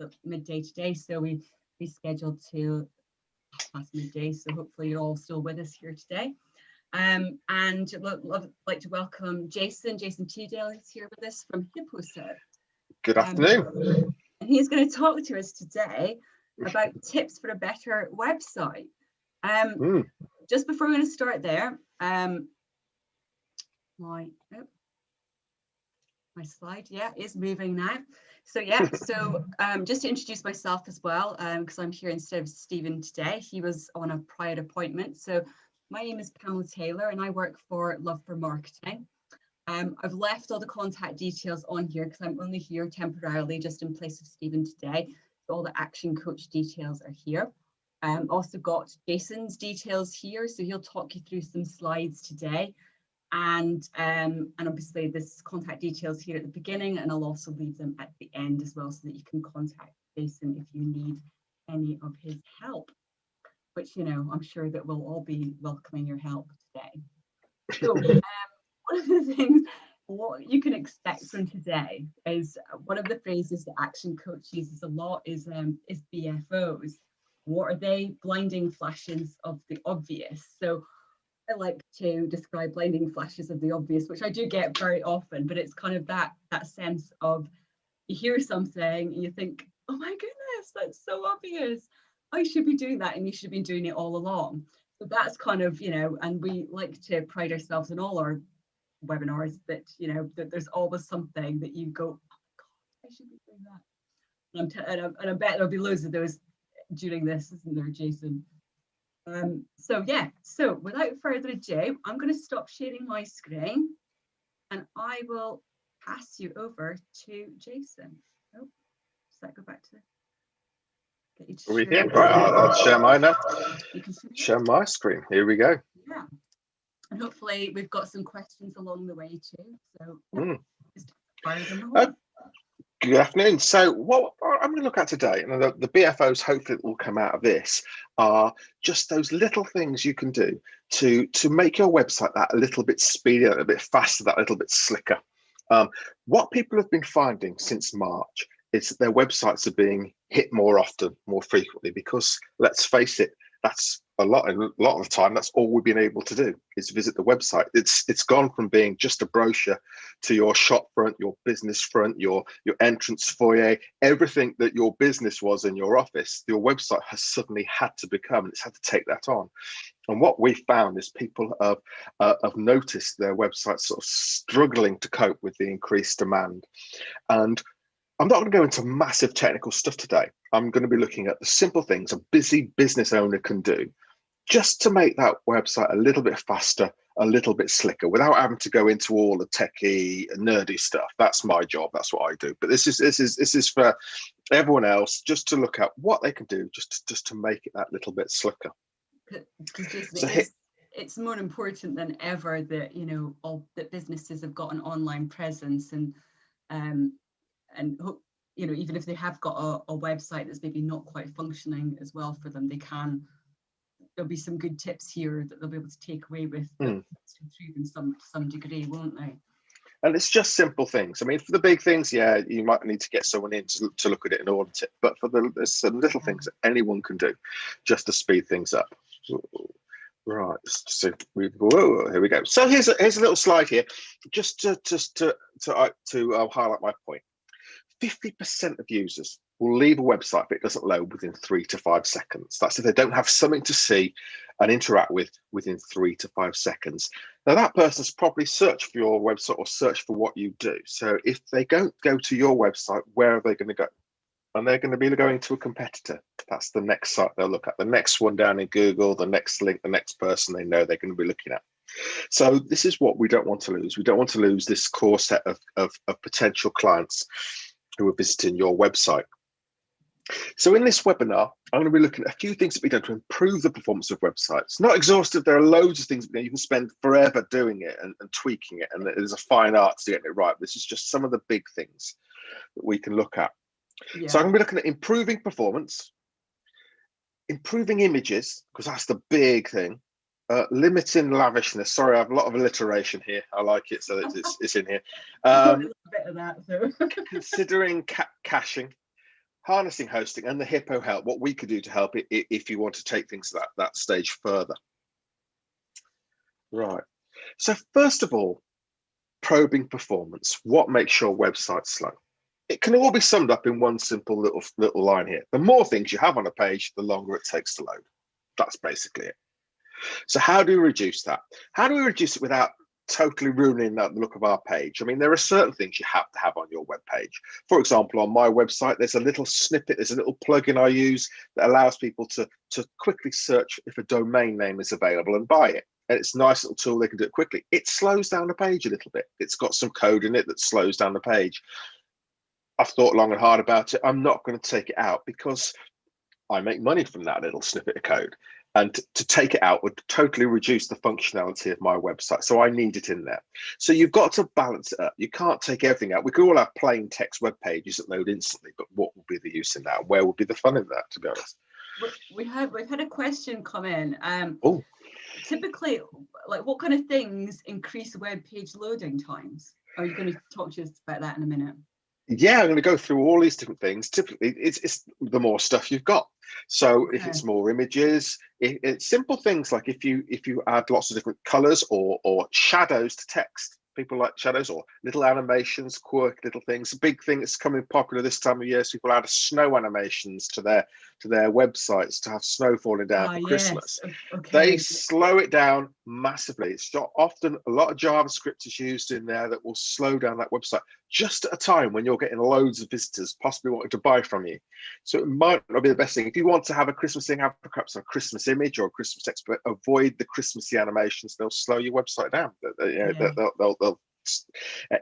at midday today, so we scheduled to past midday. So hopefully you're all still with us here today. And like to welcome Jason Tidale is here with us from HippoCert. Good afternoon. And he's going to talk to us today about tips for a better website. Just before we're going to start there, my slide, is moving now. So just to introduce myself as well, because I'm here instead of Stephen today. He was on a prior appointment. So my name is Pamela Taylor and I work for Love for Marketing. I've left all the contact details on here because I'm only here temporarily just in place of Stephen today. So all the action coach details are here. Also got Jason's details here, so he'll talk you through some slides today. And obviously this contact details here at the beginning, and I'll also leave them at the end as well so that you can contact Jason if you need any of his help, which, you know, I'm sure that we'll all be welcoming your help today. So one of the things what you can expect from today is one of the phrases that Action Coach uses a lot is BFOs. What are they? Blinding flashes of the obvious. So I like to describe blinding flashes of the obvious, which I do get very often, but it's kind of that sense of you hear something and you think, oh my goodness, that's so obvious. I should be doing that and you should have been doing it all along. So that's kind of, you know, and we like to pride ourselves in all our webinars that, you know, that there's always something that you go, oh my God, I should be doing that. And I bet there'll be loads of those during this, isn't there, Jason? So without further ado, I'm going to stop sharing my screen and I will pass you over to Jason. Oh, does that go back to get you to Are we here? Right, I'll share mine now. You can share my screen. Here we go. Yeah. And hopefully we've got some questions along the way too. So just fire them away. Good afternoon. So what I'm going to look at today, and the BFOs hopefully that will come out of this, are just those little things you can do to make your website that a little bit speedier, a little bit faster, that little bit slicker. What people have been finding since March is that their websites are being hit more often, more frequently, because let's face it, that's a lot of the time, that's all we've been able to do is visit the website. It's gone from being just a brochure to your shop front, your business front, your entrance foyer, everything that your business was in your office, your website has suddenly had to become, and it's had to take that on. And what we found is people have noticed their websites sort of struggling to cope with the increased demand. And I'm not going to go into massive technical stuff today. I'm going to be looking at the simple things a busy business owner can do just to make that website a little bit faster, a little bit slicker, without having to go into all the techie, nerdy stuff. That's my job. That's what I do. But this is for everyone else, just to look at what they can do just to make it that little bit slicker. So it's more important than ever that, you know, all that businesses have got an online presence and you know, even if they have got a website that's maybe not quite functioning as well for them, there'll be some good tips here that they'll be able to take away with to improve in some degree, won't they? And it's just simple things. I mean, for the big things, yeah, you might need to get someone in to look at it and audit it. But there's some little things that anyone can do just to speed things up. Right, so here we go. So here's a little slide here, just to highlight my point. 50% of users will leave a website if it doesn't load within 3 to 5 seconds. That's if they don't have something to see and interact with within 3 to 5 seconds. Now that person's probably searched for your website or searched for what you do. So if they don't go to your website, where are they going to go? And they're going to be going to a competitor. That's the next site they'll look at. The next one down in Google, the next link, the next person they know they're going to be looking at. So this is what we don't want to lose. We don't want to lose this core set of potential clients who are visiting your website. So in this webinar, I'm going to be looking at a few things that we've done to improve the performance of websites. Not exhaustive, there are loads of things, you can spend forever doing it and tweaking it, and there's a fine art to getting it right. This is just some of the big things that we can look at. Yeah. So I'm going to be looking at improving performance, improving images, because that's the big thing, limiting lavishness. Sorry, I have a lot of alliteration here. I like it, so it's in here. A bit of that, so. Considering caching, harnessing hosting and the Hippo help, what we could do to help it if you want to take things that stage further. Right. So first of all, probing performance. What makes your website slow? It can all be summed up in one simple little line here. The more things you have on a page, the longer it takes to load. That's basically it. So how do we reduce that? How do we reduce it without totally ruining the look of our page? I mean, there are certain things you have to have on your web page. For example, on my website, there's a little snippet, there's a little plugin I use that allows people to quickly search if a domain name is available and buy it. And it's a nice little tool, they can do it quickly. It slows down the page a little bit. It's got some code in it that slows down the page. I've thought long and hard about it. I'm not going to take it out because I make money from that little snippet of code. And to take it out would totally reduce the functionality of my website. So I need it in there. So you've got to balance it up. You can't take everything out. We could all have plain text web pages that load instantly, but what would be the use in that? Where would be the fun in that, to be honest? We've had a question come in. Oh. Typically, like, what kind of things increase web page loading times? Are you going to talk to us about that in a minute? Yeah, I'm going to go through all these different things. Typically, it's the more stuff you've got. So if it's more images, it's simple things like if you add lots of different colors or shadows to text. People like shadows or little animations, quirky little things. A big thing that's coming popular this time of year is people add snow animations to their websites to have snow falling down for Christmas. Yes. Okay. They slow it down massively. It's often a lot of JavaScript is used in there that will slow down that website just at a time when you're getting loads of visitors possibly wanting to buy from you. So it might not be the best thing. If you want to have a Christmas thing, have perhaps a Christmas image or a Christmas text, but avoid the Christmassy animations. They'll slow your website down. They'll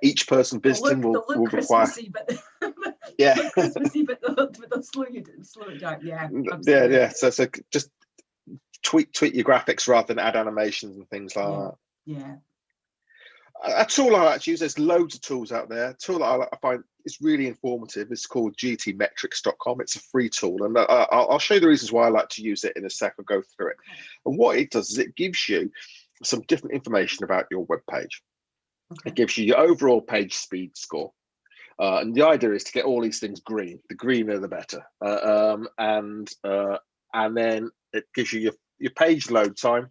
each person visiting will require. Yeah. Christmassy, but they'll slow it down. Yeah. Absolutely. Yeah. So just tweak your graphics rather than add animations and things like that. Yeah. A tool I like to use, there's loads of tools out there. A tool that I find is really informative. It's called gtmetrics.com. It's a free tool, and I'll show you the reasons why I like to use it in a sec. I'll go through it. And what it does is it gives you some different information about your web page. Okay. It gives you your overall page speed score. And the idea is to get all these things green. The greener, the better. And then it gives you your page load time.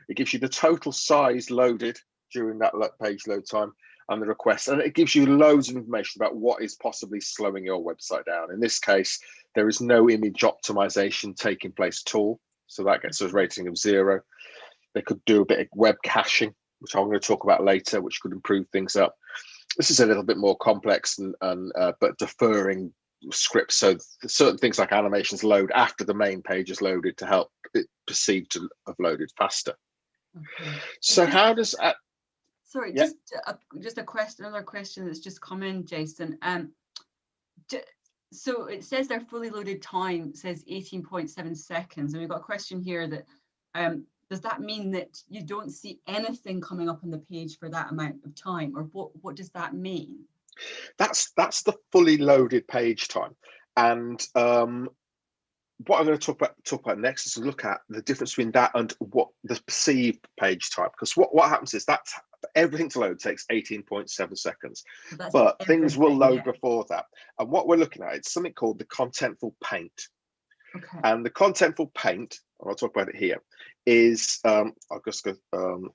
It gives you the total size loaded during that page load time and the requests. And it gives you loads of information about what is possibly slowing your website down. In this case, there is no image optimization taking place at all. So that gets us a rating of 0. They could do a bit of web caching, which I'm going to talk about later, which could improve things up. This is a little bit more complex but deferring scripts. So certain things like animations load after the main page is loaded to help it perceive to have loaded faster. Okay. So how does that? Sorry, just a question. Another question that's just come in, Jason. So it says their fully loaded time says 18.7 seconds, and we've got a question here that does that mean that you don't see anything coming up on the page for that amount of time, or what does that mean? That's the fully loaded page time, and what I'm going to talk about next is to look at the difference between that and what the perceived page time, because what happens is that everything to load takes 18.7 seconds, but things will load before that. And what we're looking at is something called the contentful paint. Okay. And the contentful paint, and I'll talk about it here, is I'll just go on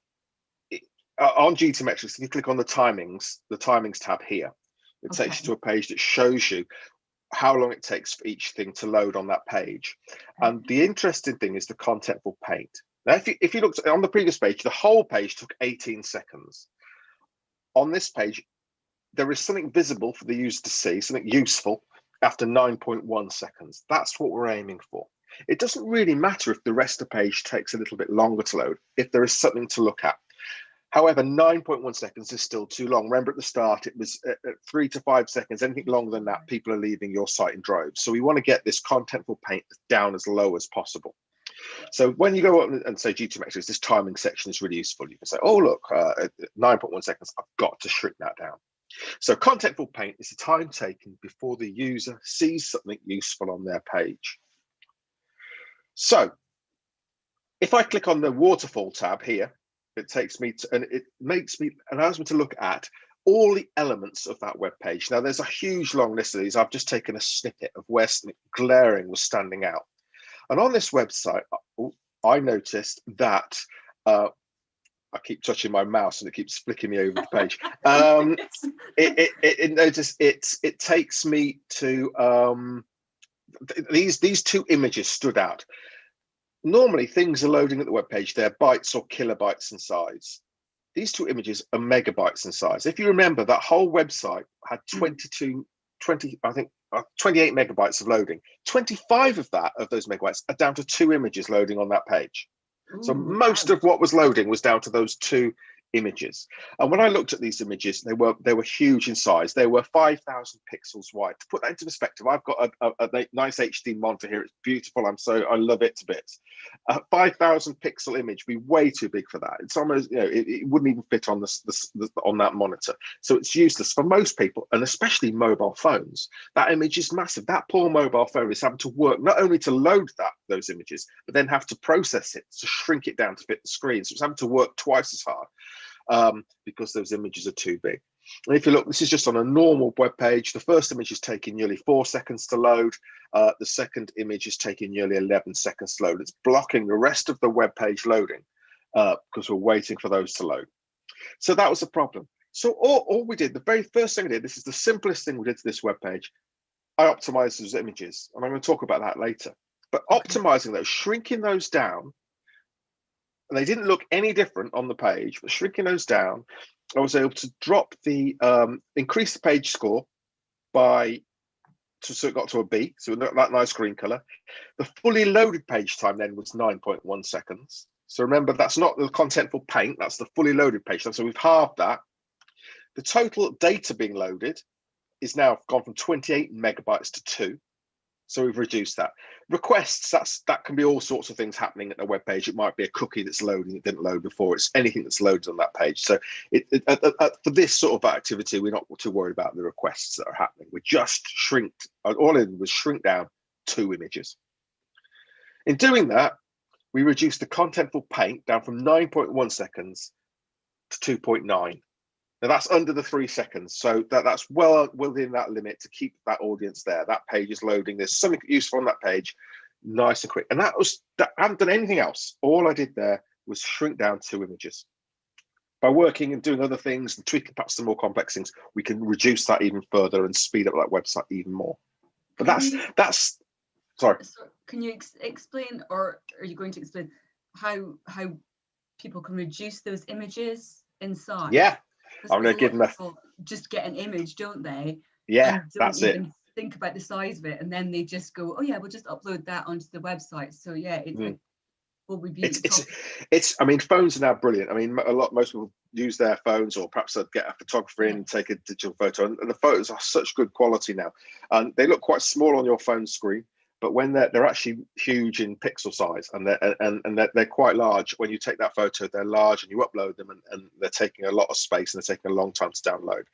GTmetrix. If you click on the timings tab here, it takes you to a page that shows you how long it takes for each thing to load on that page. And the interesting thing is the contentful paint. Now, if you looked on the previous page, the whole page took 18 seconds. On this page, there is something visible for the user to see, something useful after 9.1 seconds. That's what we're aiming for. It doesn't really matter if the rest of the page takes a little bit longer to load, if there is something to look at. However, 9.1 seconds is still too long. Remember at the start, it was at 3 to 5 seconds. Anything longer than that, people are leaving your site in droves. So we want to get this contentful paint down as low as possible. So when you go up and say GTmetrix, this timing section is really useful. You can say, oh, look, 9.1 seconds, I've got to shrink that down. So contentful paint is the time taken before the user sees something useful on their page. So if I click on the waterfall tab here, it takes me to, and it allows me to look at all the elements of that web page. Now, there's a huge long list of these. I've just taken a snippet of where something glaring was standing out. And on this website, I noticed that I keep touching my mouse and it keeps flicking me over the page. It takes me to these two images stood out. Normally, things are loading at the web page. They're bytes or kilobytes in size. These two images are megabytes in size. If you remember, that whole website had 28 megabytes of loading. 25 of those megabytes are down to 2 images loading on that page. So most of what was loading was down to those 2 images. And when I looked at these images, they were huge in size. They were 5,000 pixels wide. To put that into perspective, I've got a nice HD monitor here. It's beautiful. I love it to bits. A 5,000 pixel image would be way too big for that. It's almost, it wouldn't even fit on on that monitor. So it's useless for most people, and especially mobile phones. That image is massive. That poor mobile phone is having to work not only to load those images, but then have to process it to shrink it down to fit the screen. So it's having to work twice as hard. Because those images are too big. And if you look, this is just on a normal web page. The first image is taking nearly 4 seconds to load. The second image is taking nearly 11 seconds to load. It's blocking the rest of the web page loading because we're waiting for those to load. So that was a problem. So all we did, the very first thing I did, this is the simplest thing we did to this web page. I optimized those images, and I'm going to talk about that later. But optimizing those, shrinking those down, and they didn't look any different on the page, but shrinking those down, I was able to drop the increase the page score so it got to a B, so that nice green color. The fully loaded page time then was 9.1 seconds. So remember, that's not the contentful paint, that's the fully loaded page time. So we've halved that. The total data being loaded is now gone from 28 megabytes to 2. So we've reduced that. Requests, that can be all sorts of things happening at the web page. It might be a cookie that's loading that didn't load before. It's anything that's loaded on that page. So for this sort of activity, we're not too worried about the requests that are happening. We just all it was shrink down 2 images. In doing that, we reduced the contentful paint down from 9.1 seconds to 2.9. Now that's under the 3 seconds, so that's well within that limit to keep that audience there. That page is loading. There's something useful on that page, nice and quick. And I haven't done anything else. All I did there was shrink down 2 images. By working and doing other things and tweaking perhaps some more complex things, we can reduce that even further and speed up that website even more. But that's sorry. So can you explain, or are you going to explain how people can reduce those images in size? Yeah. I'm going to give them just get an image, don't they? Yeah, and don't even think about the size of it, and then they just go, oh yeah, we'll just upload that onto the website. So yeah, it's what would be. I mean, phones are now brilliant. I mean, most people use their phones, or perhaps they'll get a photographer in and take a digital photo, and the photos are such good quality now, and they look quite small on your phone screen. But when they're actually huge in pixel size, and they're quite large. When you take that photo, they're large, and you upload them, and they're taking a lot of space, and they're taking a long time to download.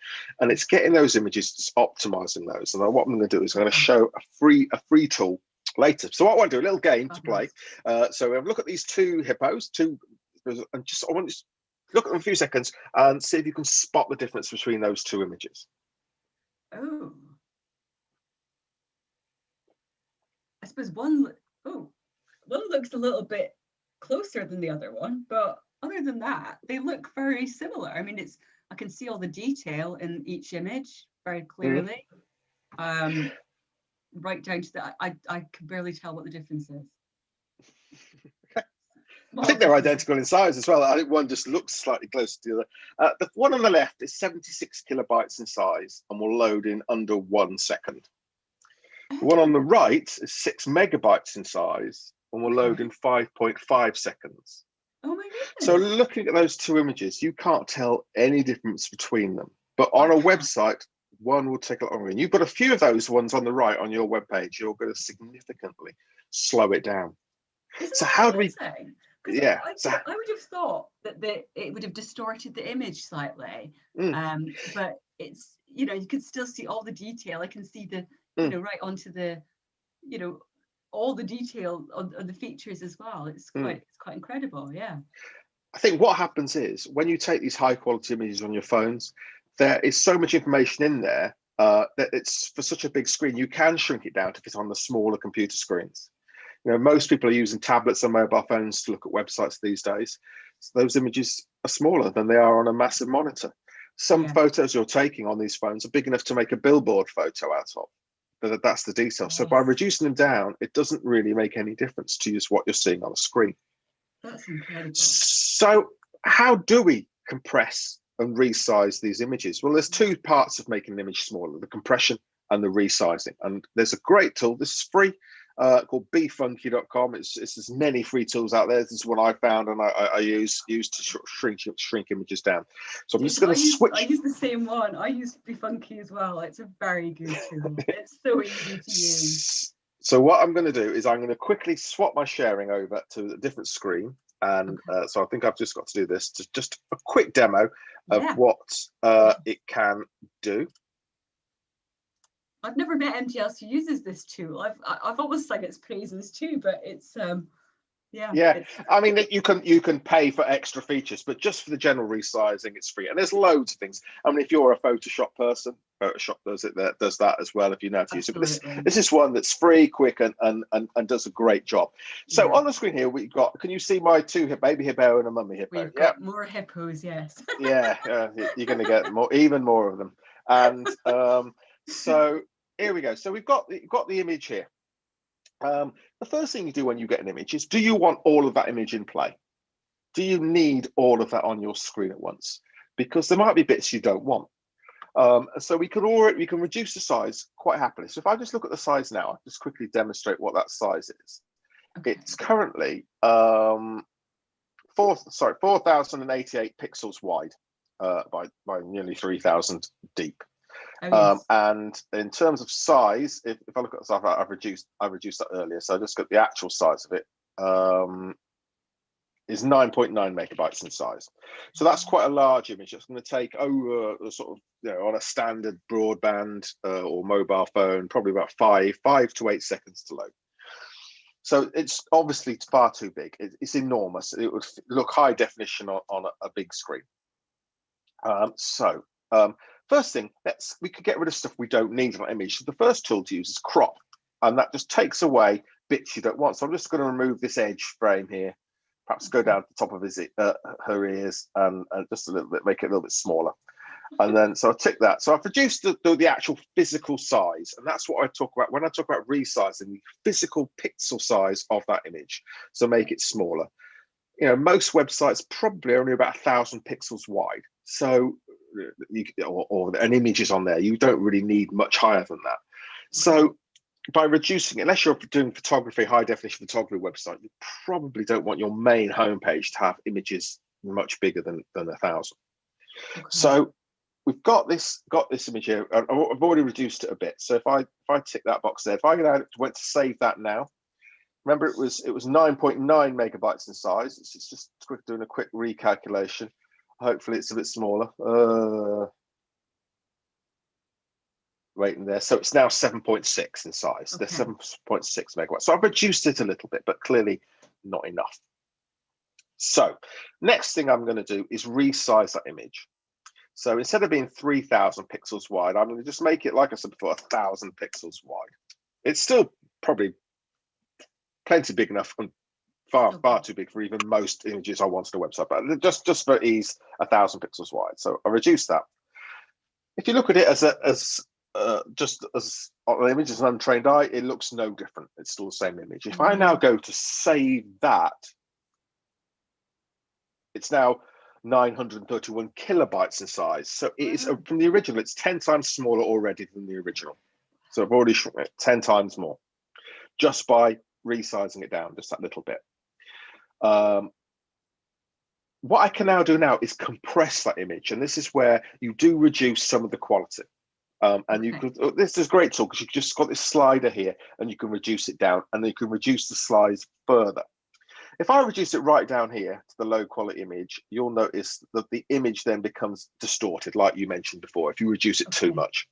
And it's getting those images, just optimizing those. And what I'm going to do is I'm going to show a free tool later. So what I want to do, a little game to play. So we have a look at these 2 hippos, and I want to look at them a few seconds and see if you can spot the difference between those 2 images. Oh. I suppose one looks a little bit closer than the other one, but other than that, they look very similar. I mean, I can see all the detail in each image very clearly. Right down to that, I can barely tell what the difference is. I think they're identical in size as well. I think one just looks slightly closer to the other. The one on the left is 76 kilobytes in size and will load in under 1 second. The one on the right is 6 megabytes in size and will load in 5.5 seconds. Oh my goodness. So looking at those 2 images, you can't tell any difference between them. But on a website, one will take a lot longer. And you've got a few of those ones on the right on your web page. You're going to significantly slow it down. So how do we? Yeah. I would have thought that it would have distorted the image slightly. But it's, you could still see all the detail. I can see the right onto the, all the detail on the features as well. It's quite incredible. Yeah. I think what happens is when you take these high quality images on your phones, there is so much information in there that it's for such a big screen, you can shrink it down to fit on the smaller computer screens. Most people are using tablets and mobile phones to look at websites these days. So those images are smaller than they are on a massive monitor. Some photos you're taking on these phones are big enough to make a billboard photo out of. But that's the detail. So by reducing them down, it doesn't really make any difference to use what you're seeing on a screen. That's incredible. So how do we compress and resize these images? Well, there's two parts of making an image smaller: the compression and the resizing. And there's a great tool. This is free, called befunky.com. It's there's many free tools out there. This is what I found, and I use to shrink images down. So I'm just going to switch. I use the same one. I use Befunky as well. It's a very good tool. It's so easy to use. So what I'm going to do is I'm going to quickly swap my sharing over to a different screen. And so I think I've just got to do this, just a quick demo of what it can do. I've never met anybody else who uses this tool. I've always sung its praises too, but it's I mean, you can pay for extra features, but just for the general resizing, it's free. And there's loads of things. I mean, if you're a Photoshop person, Photoshop does that as well if you know how to use it. But this is one that's free, quick, and does a great job. So on the screen here, we've got. Can you see my two baby hippo and a mummy hippo? We've got more hippos, yes. You're going to get even more of them. And so here we go. So we've got the image here. The first thing you do when you get an image is, do you want all of that image in play? Do you need all of that on your screen at once? Because there might be bits you don't want. So we can reduce the size quite happily. So if I just look at the size now, I'll just quickly demonstrate what that size is. It's currently 4,088 pixels wide by nearly 3,000 deep. And in terms of size, if I look at the stuff, I've reduced that earlier. So I just got the actual size of it is 9.9 megabytes in size. So that's quite a large image. It's going to take over sort of, on a standard broadband or mobile phone, probably about 5 to 8 seconds to load. So it's obviously far too big. It's enormous. It would look high definition on a big screen. First thing, we could get rid of stuff we don't need on an image. So the first tool to use is crop, and that just takes away bits you don't want. So I'm just going to remove this edge frame here, perhaps go down to the top of her ears and just a little bit, make it a little bit smaller. And then, so I'll tick that. So I've reduced the actual physical size, and that's what I talk about when I talk about resizing, the physical pixel size of that image. So make it smaller. Most websites probably only about 1,000 pixels wide. So or an image is on there, you don't really need much higher than that. So by reducing it, unless you're doing photography, high definition photography website, you probably don't want your main homepage to have images much bigger than 1,000. So we've got this image here. I've already reduced it a bit. So if I tick that box there, if I went to save that now, remember it was 9.9 megabytes in size. It's just doing a quick recalculation. Hopefully it's a bit smaller. Waiting there. So it's now 7.6 in size. They're 7.6 megabytes. So I've reduced it a little bit, but clearly not enough. So next thing I'm going to do is resize that image. So instead of being 3,000 pixels wide, I'm going to just make it, like I said before, 1,000 pixels wide. It's still probably plenty big enough and far too big for even most images I want on a website, but just for ease, 1,000 pixels wide. So I reduced that. If you look at it as just as an image as an untrained eye, it looks no different. It's still the same image. If I now go to save that, it's now 931 kilobytes in size. So it is from the original, it's 10 times smaller already than the original. So I've already shrunk it 10 times more just by resizing it down just that little bit. What I can now do is compress that image, and this is where you do reduce some of the quality. And you could, this is a great tool because you just got this slider here and you can reduce it down, and then you can reduce the size further. If I reduce it right down here to the low quality image, you'll notice that the image then becomes distorted, like you mentioned before, if you reduce it too much.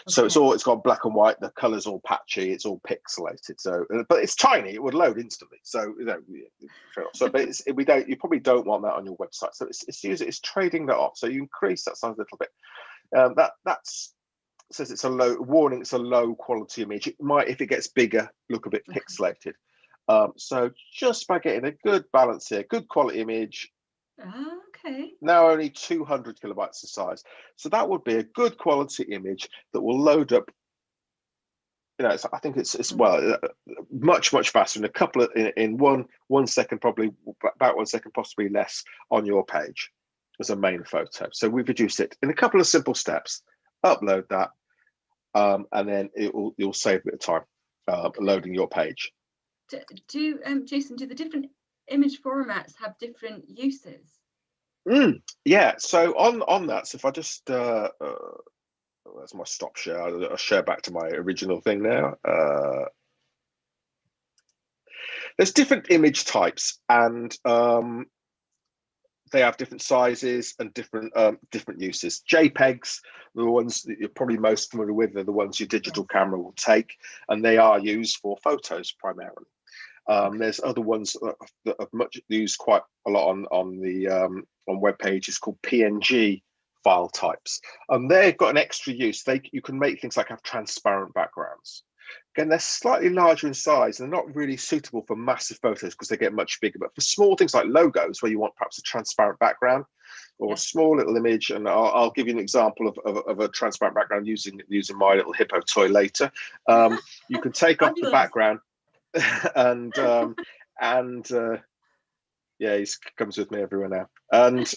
So it's got black and white, the color's all patchy, it's all pixelated. So, but it's tiny, it would load instantly. So, but you probably don't want that on your website. So it's trading that off. So you increase that size a little bit. That's says it's a low warning. It's a low quality image. It might, if it gets bigger, look a bit pixelated. So just by getting a good balance here, good quality image. Okay. Now only 200 kilobytes in size. So that would be a good quality image that will load up. I think it's well, much faster in a couple of in 1 second, probably about 1 second, possibly less on your page as a main photo. So we've reduced it in a couple of simple steps. Upload that, and then you'll save a bit of time loading your page. Jason, do the different image formats have different uses? Yeah. So on that, so if I just that's my stop share. I'll share back to my original thing now. There's different image types, and they have different sizes and different uses. JPEGs, the ones that you're probably most familiar with, are the ones your digital camera will take, and they are used for photos primarily. There's other ones that are much used quite a lot on web pages called PNG file types, and they've got an extra use. You can make things like have transparent backgrounds. Again, they're slightly larger in size and they're not really suitable for massive photos because they get much bigger. But for small things like logos, where you want perhaps a transparent background or a small little image, and I'll give you an example of a transparent background using my little hippo toy later. You can take off the background, and yeah, he comes with me everywhere now, and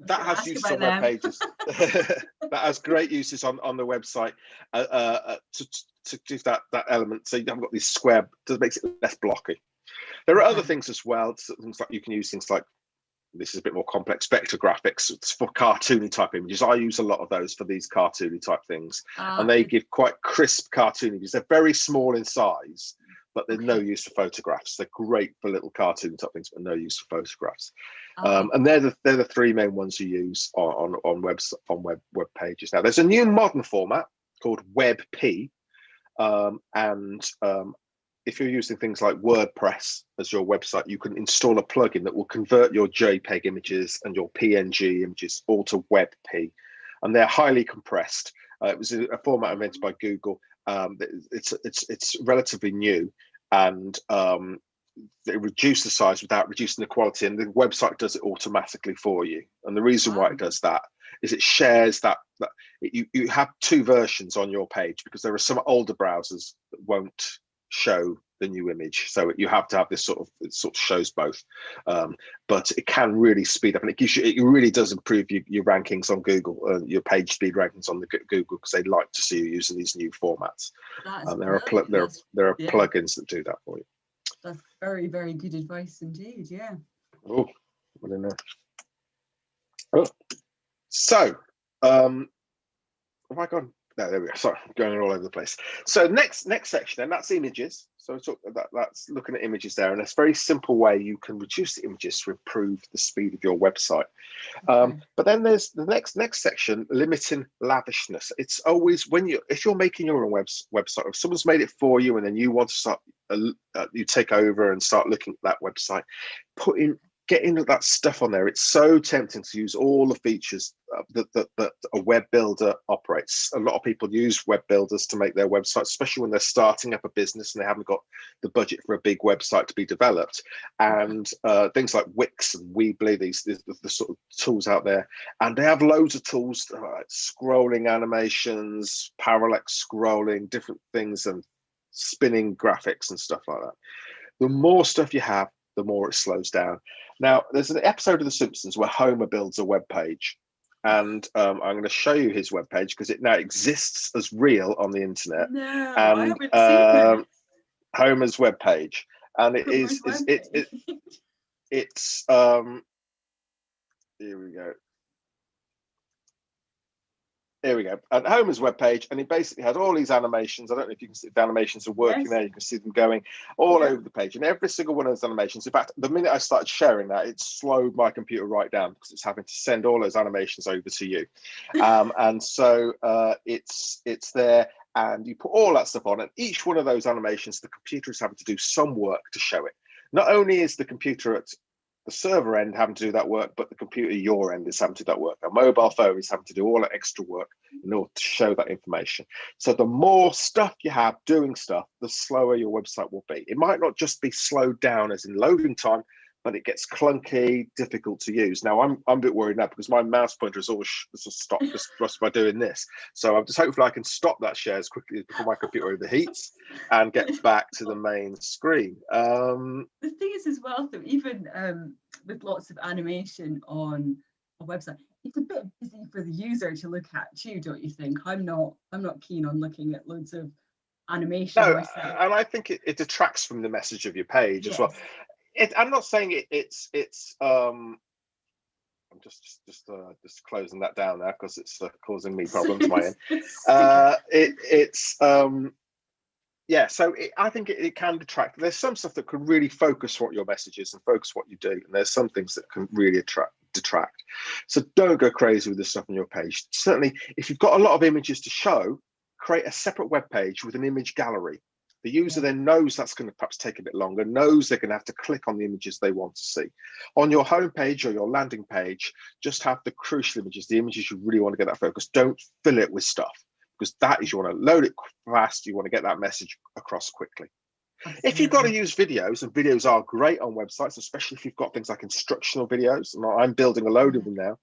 that has uses on web pages. That has great uses on the website to do that element. So you haven't got these square, that makes it less blocky. There are other things as well. Things like you can use things like, this is a bit more complex, vector graphics. It's for cartoony type images. I use a lot of those for these cartoony type things, and they give quite crisp cartoon images. They're very small in size, but they're no use for photographs. They're great for little cartoon type things, but no use for photographs. And they're the three main ones you use on web pages. Now, there's a new modern format called WebP, and if you're using things like WordPress as your website, you can install a plugin that will convert your JPEG images and your PNG images all to WebP, and they're highly compressed. It was a format invented by Google. It's relatively new, and they reduce the size without reducing the quality, and the website does it automatically for you. And the reason why it does that is it shares that you have two versions on your page, because there are some older browsers that won't show the new image, so you have to have this sort of shows both, but it can really speed up, and it really does improve your rankings on Google, your page speed rankings on the Google, because they like to see you using these new formats. There are plugins that do that for you. That's very, very good advice indeed. Yeah. Oh, I don't know. Oh, so have I gone? No, there we go. Sorry, I'm going all over the place. So next section, and that's images. So that's looking at images there, and it's a very simple way you can reduce the images to improve the speed of your website. But then there's the next section, limiting lavishness. It's always if you're making your own website, if someone's made it for you, and then you want to start, you take over and start looking at that website, getting that stuff on there. It's so tempting to use all the features that a web builder operates. A lot of people use web builders to make their websites, especially when they're starting up a business and they haven't got the budget for a big website to be developed. And things like Wix and Weebly, the sort of tools out there, and they have loads of tools, scrolling animations, parallax scrolling, different things, and spinning graphics and stuff like that. The more stuff you have, the more it slows down. Now, there's an episode of The Simpsons where Homer builds a web page, and I'm going to show you his web page because it now exists as real on the internet. No, and I haven't seen it. Homer's web page, and it's here we go. Here we go. And Homer's webpage, and he basically has all these animations. I don't know if you can see the animations are working there. You can see them going all over the page. And every single one of those animations, in fact, the minute I started sharing that, it slowed my computer right down because it's having to send all those animations over to you. And so it's there, and you put all that stuff on, and each one of those animations, the computer is having to do some work to show it. Not only is the computer the server end having to do that work, but the computer, your end, is having to do that work. A mobile phone is having to do all that extra work in order to show that information. So the more stuff you have doing stuff, the slower your website will be. It might not just be slowed down as in loading time, but it gets clunky, difficult to use. Now, I'm a bit worried now because my mouse pointer is always stopped just by doing this. So I'm just hopefully I can stop that share as quickly before my computer overheats and get back to the main screen. The thing is as well, though, even with lots of animation on a website, it's a bit busy for the user to look at too, don't you think? I'm not keen on looking at loads of animation myself. And I think it detracts from the message of your page as well. I'm not saying it's I'm just closing that down now because it's causing me problems my end. I think it can detract. There's some stuff that can really focus what your message is and focus what you do, and there's some things that can really detract. So don't go crazy with the stuff on your page. Certainly, if you've got a lot of images to show, create a separate web page with an image gallery. The user then knows that's going to perhaps take a bit longer, knows they're going to have to click on the images they want to see. On your home page or your landing page, just have the crucial images, the images you really want to get that focus. Don't fill it with stuff, because that is, you want to load it fast, you want to get that message across quickly. Absolutely. If you've got to use videos, and videos are great on websites, especially if you've got things like instructional videos, and I'm building a load of them now,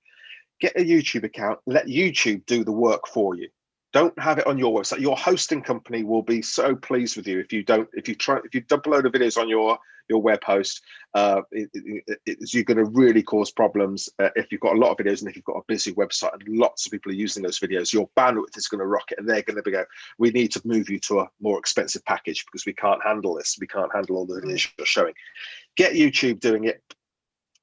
get a YouTube account, let YouTube do the work for you. Don't have it on your website. Your hosting company will be so pleased with you if you dump a load of videos on your web host. You're going to really cause problems if you've got a lot of videos and if you've got a busy website and lots of people are using those videos. Your bandwidth is going to rocket, and they're going to go, we need to move you to a more expensive package because we can't handle this. We can't handle all the videos you're showing. Get YouTube doing it.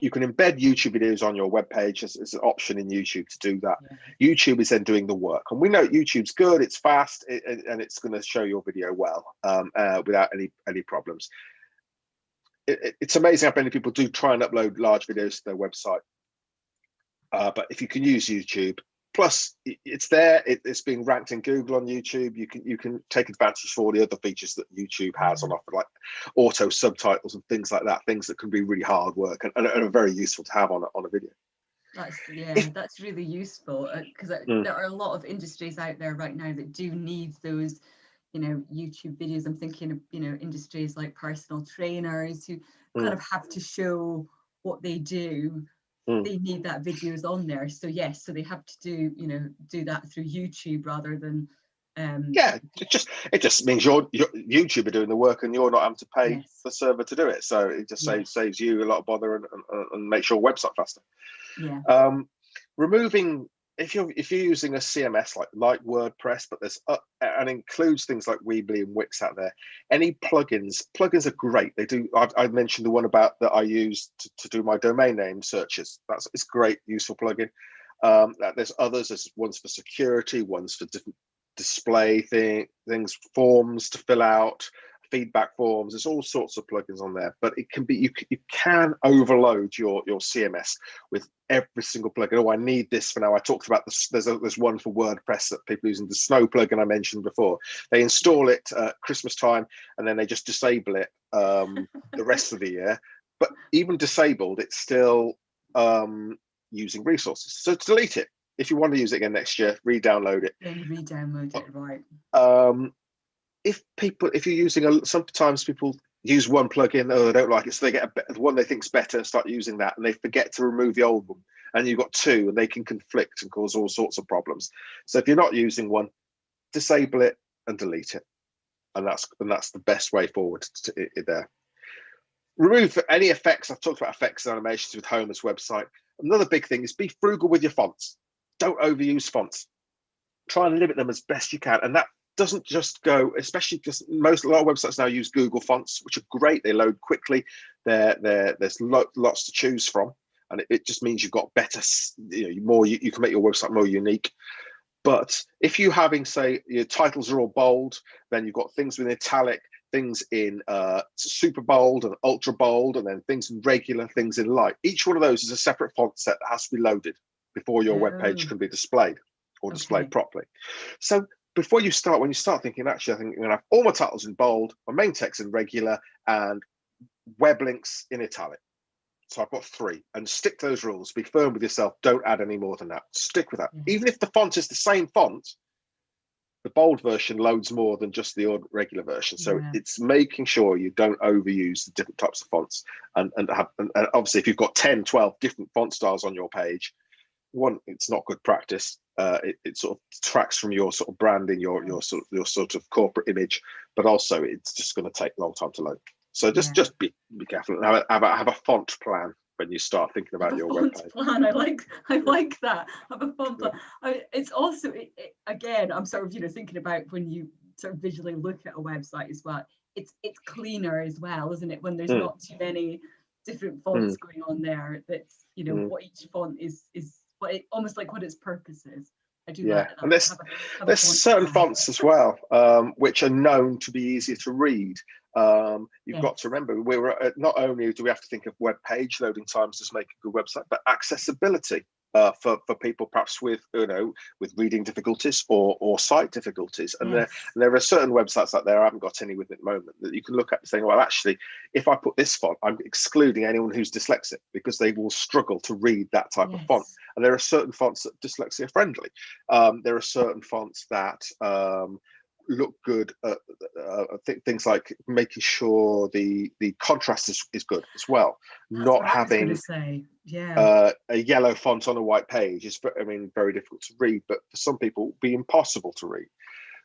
You can embed YouTube videos on your web page as an option in YouTube to do that. Yeah. YouTube is then doing the work. And we know YouTube's good, it's fast, and it's going to show your video well without any problems. It's amazing how many people do try and upload large videos to their website. But if you can use YouTube, plus it's there, it's being ranked in Google on YouTube. You can take advantage of all the other features that YouTube has on offer, like auto subtitles and things like that, things that can be really hard work and are very useful to have on a video. That's really useful because there are a lot of industries out there right now that do need those, YouTube videos. I'm thinking of, industries like personal trainers who kind of have to show what they do. They need that videos on there. So yes, so they have to do that through YouTube rather than it just means your YouTube are doing the work and you're not having to pay the server to do it. So it just saves you a lot of bother and makes your website faster. Removing, if you're using a CMS like WordPress, but there's and includes things like Weebly and Wix out there. Any plugins are great. They do. I mentioned the one that I use to do my domain name searches. It's great, useful plugin. There's others. There's ones for security, ones for different display things, forms to fill out, feedback forms. There's all sorts of plugins on there, but it can be you can overload your CMS with every single plugin. Oh, I need this for now. I talked about this. There's one for WordPress that people using, the Snow plugin I mentioned before. They install it at Christmas time and then they just disable it the rest of the year. But even disabled, it's still using resources. So delete it. If you want to use it again next year, re-download it. Then re-download it, right? If you're using sometimes people use one plugin, they don't like it, so they get the one they think's better and start using that, and they forget to remove the old one, and you've got two, and they can conflict and cause all sorts of problems. So if you're not using one, disable it and delete it, and that's the best way forward to it there. Remove any effects. I've talked about effects and animations with Homer's website. Another big thing is be frugal with your fonts. Don't overuse fonts. Try and limit them as best you can, and that doesn't just go, especially because a lot of websites now use Google fonts, which are great. They load quickly. There's lots to choose from, and it just means you've got better, you can make your website more unique. But if you're having, say, your titles are all bold, then you've got things with italic, things in super bold and ultra bold, and then things in regular, things in light. Each one of those is a separate font set that has to be loaded before your web page can be displayed or displayed properly. So when you start thinking, actually, I think I'm going to have all my titles in bold, my main text in regular, and web links in italic. So I've got 3, and stick to those rules. Be firm with yourself. Don't add any more than that. Stick with that. Yes. Even if the font is the same font, the bold version loads more than just the regular version. So Yeah. it's making sure you don't overuse the different types of fonts. And obviously, if you've got 10, 12 different font styles on your page, one, it's not good practice. It sort of detracts from your sort of branding, your sort of corporate image, but also it's just going to take a long time to load. So just be careful and have a font plan when you start thinking about your webpage. Plan. I like that. Have a font plan. It's also again, I'm sort of thinking about when you sort of visually look at a website as well. It's cleaner as well, isn't it? When there's not too many different fonts going on there. That's what each font is what it, almost like what its purpose is. I do like that. And there's certain fonts as well, which are known to be easier to read. You've got to remember, not only do we have to think of web page loading times to make a good website, but accessibility for people perhaps with reading difficulties or sight difficulties. And there are certain websites out there, I haven't got any with at the moment, that you can look at and saying, well, actually, if I put this font, I'm excluding anyone who's dyslexic because they will struggle to read that type of font. And there are certain fonts that are dyslexia friendly. There are certain fonts that look good. Things like making sure the contrast is good as well. That's not what having I was going to say. a yellow font on a white page is, very difficult to read, but for some people, be impossible to read.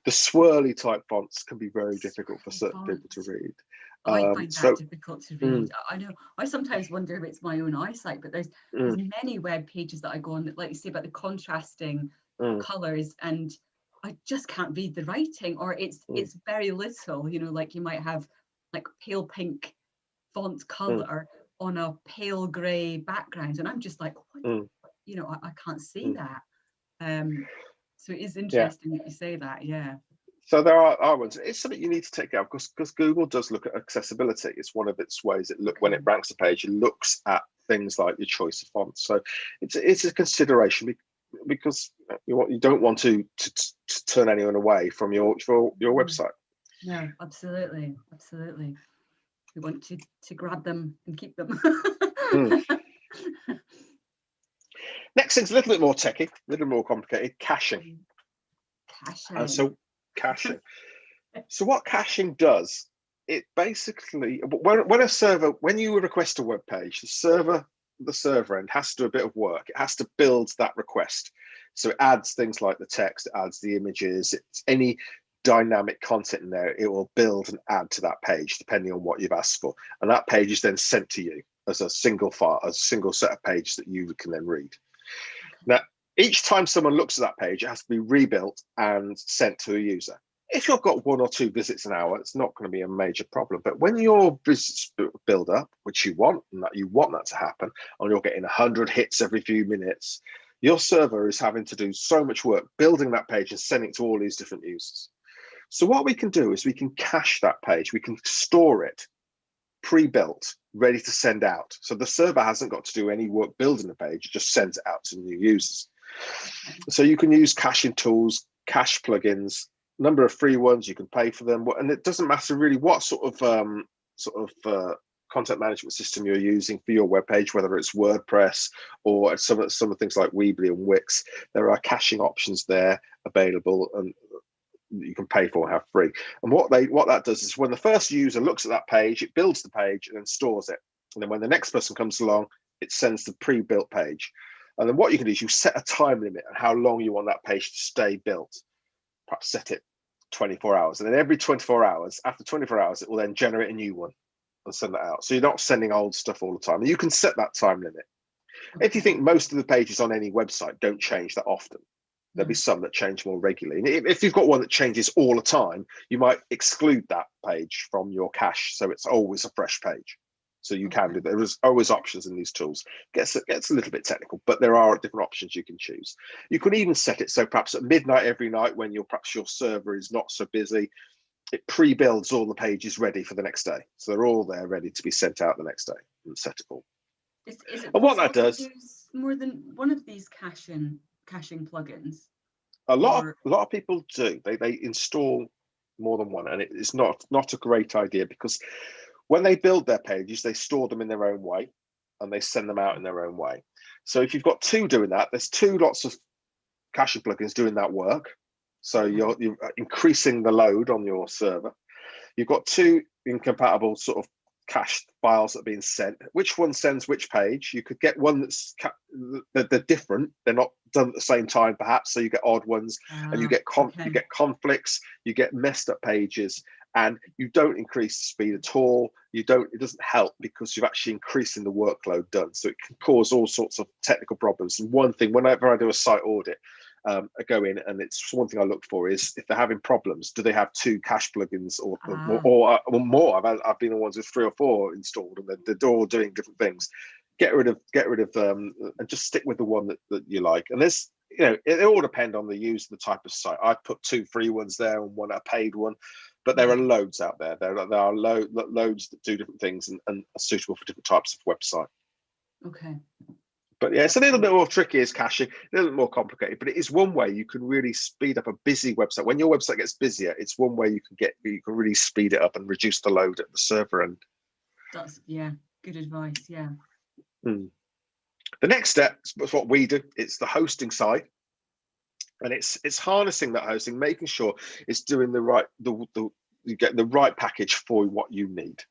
The swirly type fonts can be very difficult for certain people to read. I find that difficult to read. I know. I sometimes wonder if it's my own eyesight, but there's many web pages that I go on that, like you say, about the contrasting colours, and I just can't read the writing, or it's very little. Like you might have like pale pink font colour on a pale grey background, and I'm just like, what? I can't see that. So it is interesting that you say that. Yeah. So there are ones. It's something you need to take out because Google does look at accessibility. It's one of its ways when it ranks a page, it looks at things like your choice of fonts. So it's a consideration because you don't want to turn anyone away from your website. No, absolutely. We want to grab them and keep them. Next thing's a little bit more techy, a little more complicated. Caching. Caching. So what caching does, it basically, when you request a web page, the server end has to do a bit of work. It has to build that request. So it adds things like the text, it adds the images, it's any dynamic content in there, it will build and add to that page depending on what you've asked for. And that page is then sent to you as a single file, a single set of pages that you can then read. Now, each time someone looks at that page, it has to be rebuilt and sent to a user. If you've got 1 or 2 visits an hour, it's not going to be a major problem. But when your visits build up, which you want, and that you want that to happen, and you're getting 100 hits every few minutes, your server is having to do so much work building that page and sending it to all these different users. So what we can do is we can cache that page. We can store it pre-built, ready to send out. So the server hasn't got to do any work building the page, it just sends it out to new users. So you can use caching tools, cache plugins, number of free ones, you can pay for them, and it doesn't matter really what sort of content management system you're using for your web page, whether it's WordPress or some of things like Weebly and Wix. There are caching options there available, and you can pay for and have free. And what that does is when the first user looks at that page, it builds the page and then stores it. And then when the next person comes along, it sends the pre-built page. And then what you can do is you set a time limit on how long you want that page to stay built. Perhaps set it 24 hours. And then every 24 hours, after 24 hours, it will then generate a new one and send that out. So you're not sending old stuff all the time. And you can set that time limit. If you think most of the pages on any website don't change that often, there'll be some that change more regularly. And if you've got one that changes all the time, you might exclude that page from your cache, so it's always a fresh page. So you can do that. There's always options in these tools. Gets a little bit technical, but there are different options you can choose. You can even set it so perhaps at midnight every night when perhaps your server is not so busy, it pre-builds all the pages ready for the next day. So they're all there ready to be sent out the next day and settable. Is it and what that does, to use more than one of these caching plugins? A lot of people do. They install more than one, and it's not a great idea because when they build their pages, they store them in their own way. and they send them out in their own way. So if you've got two doing that, there's two lots of caching plugins doing that work. So you're increasing the load on your server. You've got two incompatible sort of cached files that are being sent. Which one sends which page? You could get one that's they're different. They're not done at the same time, perhaps. So you get odd ones, and you get conflicts. You get messed up pages, and you don't increase the speed at all. It doesn't help because you're actually increasing the workload done. So it can cause all sorts of technical problems. And one thing, whenever I do a site audit, I go in, and it's one thing I look for is if they're having problems, do they have two cache plugins or more? I've been on ones with 3 or 4 installed, and they're all doing different things. Get rid of and just stick with the one that you like. And there's, it all depends on the use and the type of site. I put 2 free ones there and one a paid one, but there are loads out there. There are loads that do different things and are suitable for different types of website. Okay. But yeah, it's a little bit more tricky as caching, a little bit more complicated, but it is one way you can really speed up a busy website. When your website gets busier, it's one way you can really speed it up and reduce the load at the server end. That's good advice. Yeah. The next step is what we do. It's the hosting side, and it's harnessing that hosting, making sure it's doing the right you get the right package for what you need.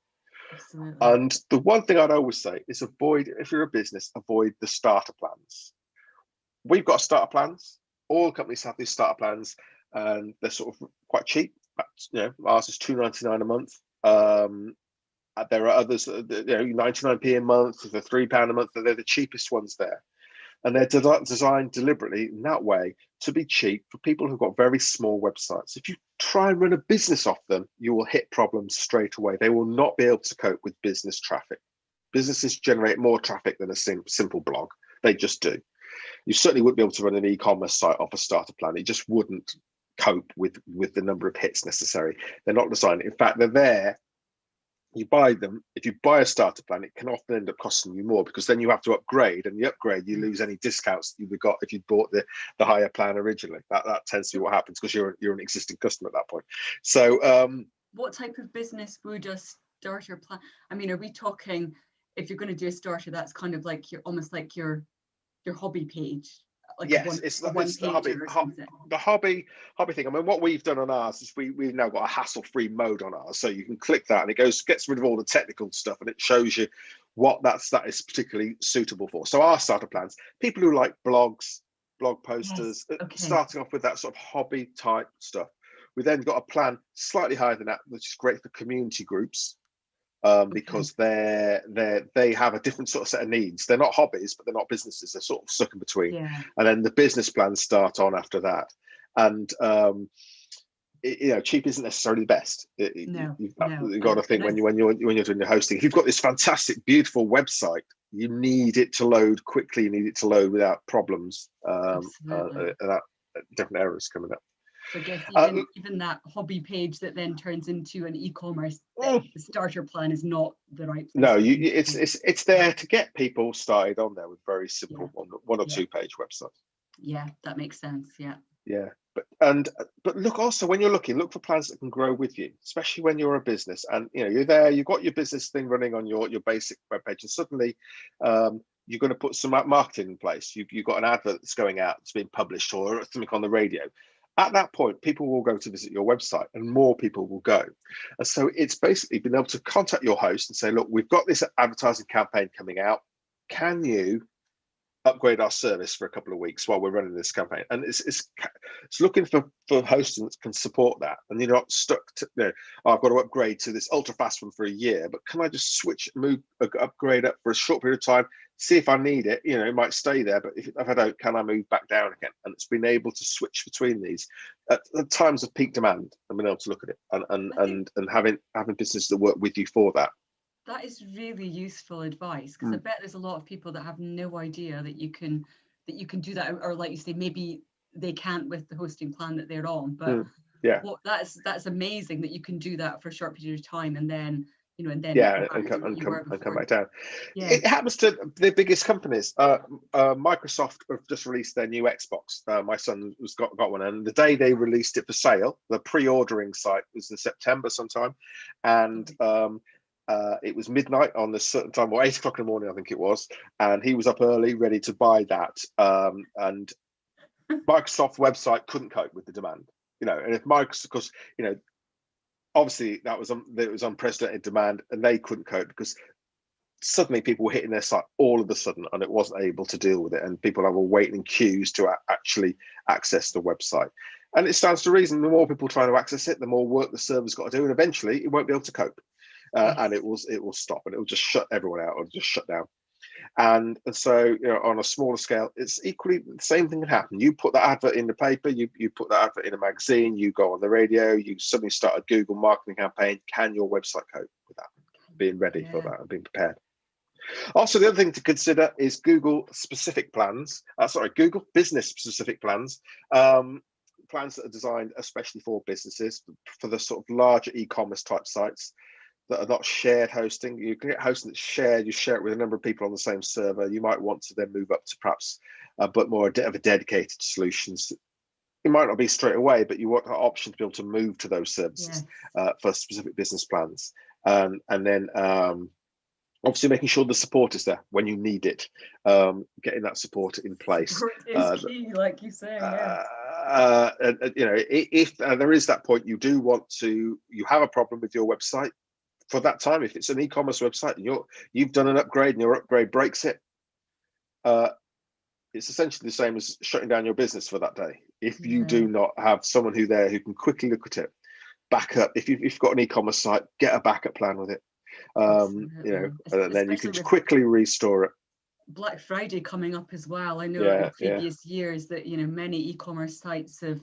Absolutely. And the one thing I'd always say is if you're a business, avoid the starter plans. We've got starter plans. All companies have these starter plans, and they're sort of quite cheap. Ours is $2.99 a month. There are others, 99p a month, the £3 a month. They're the cheapest ones there. And they're designed deliberately in that way to be cheap for people who've got very small websites. If you try and run a business off them, you will hit problems straight away. They will not be able to cope with business traffic. Businesses generate more traffic than a simple blog. They just do. You certainly wouldn't be able to run an e-commerce site off a starter plan. It just wouldn't cope with the number of hits necessary. They're not designed. In fact, they're there. You buy them. If you buy a starter plan, it can often end up costing you more because then you have to upgrade, and the upgrade you lose any discounts you would have got if you bought the higher plan originally. That tends to be what happens because you're an existing customer at that point. So what type of business would a starter plan? I mean, are we talking, if you're going to do a starter, that's kind of like almost like your hobby page? Like yes, it's the hobby thing. I mean, what we've done on ours is we've now got a hassle-free mode on ours, so you can click that and it gets rid of all the technical stuff, and it shows you what that is particularly suitable for. So our starter plans, people who like blogs, blog posters, starting off with that sort of hobby type stuff. We then got a plan slightly higher than that, which is great for community groups. Because they have a different sort of set of needs. They're not hobbies, but they're not businesses. They're sort of stuck in between. Yeah. And then the business plans start on after that. And cheap isn't necessarily the best. You've got to think when you're doing your hosting. If you've got this fantastic, beautiful website, you need it to load quickly. You need it to load without problems. Different errors coming up. So I guess even that hobby page that then turns into an e-commerce, the starter plan is not the right place. No, it's there to get people started on there with very simple one or two page websites. Yeah, that makes sense. Yeah. Yeah, but look also when you're look for plans that can grow with you, especially when you're a business and you're there, you've got your business thing running on your basic web page, and suddenly you're going to put some marketing in place. You've got an advert that's going out, that's being published, or something on the radio. At that point, people will go to visit your website and more people will go. And so it's basically being able to contact your host and say, look, we've got this advertising campaign coming out. Can you upgrade our service for a couple of weeks while we're running this campaign? And it's looking for hosting that can support that. And you're not stuck to, I've got to upgrade to this ultra fast one for a year, but can I just upgrade up for a short period of time, see if I need it? It might stay there, but if I don't, can I move back down again? And it's been able to switch between these at times of peak demand and being able to look at it and having businesses that work with you for that. That is really useful advice, because I bet there's a lot of people that have no idea that you can do that, or like you say, maybe they can't with the hosting plan that they're on. But that's amazing that you can do that for a short period of time and then come back down. Yeah. It happens to the biggest companies. Microsoft have just released their new Xbox. My son has got one, and the day they released it for sale, the pre-ordering site was in September sometime, and It was midnight on a certain time, or 8 o'clock in the morning, I think it was, and he was up early, ready to buy that. And Microsoft's website couldn't cope with the demand, and if Microsoft, because obviously that was unprecedented demand, and they couldn't cope because suddenly people were hitting their site all of a sudden, and it wasn't able to deal with it, and people were waiting in queues to actually access the website. And it stands to reason, the more people trying to access it, the more work the server's got to do, and eventually it won't be able to cope. And it will stop, and it will just shut everyone out, or just shut down. And so, on a smaller scale, it's equally the same thing can happen. You put that advert in the paper, you put that advert in a magazine, you go on the radio, you suddenly start a Google marketing campaign. Can your website cope with that? Being ready for that and being prepared. Also, the other thing to consider is Google specific plans. Google business specific plans. Plans that are designed especially for businesses, for the sort of larger e-commerce type sites that are not shared hosting. You can get hosting that's shared, you share it with a number of people on the same server. You might want to then move up to perhaps a bit more of a dedicated solutions. It might not be straight away, but you want an option to be able to move to those services for specific business plans. And then obviously making sure the support is there when you need it, getting that support in place. Support is key, like you say. If there is that point, you have a problem with your website for that time. If it's an e-commerce website and you've done an upgrade and your upgrade breaks it, it's essentially the same as shutting down your business for that day. If you do not have someone who can quickly look at it, back up. If you've got an e-commerce site, get a backup plan with it. And then you can quickly restore it. Black Friday coming up as well. I know in previous years that many e-commerce sites have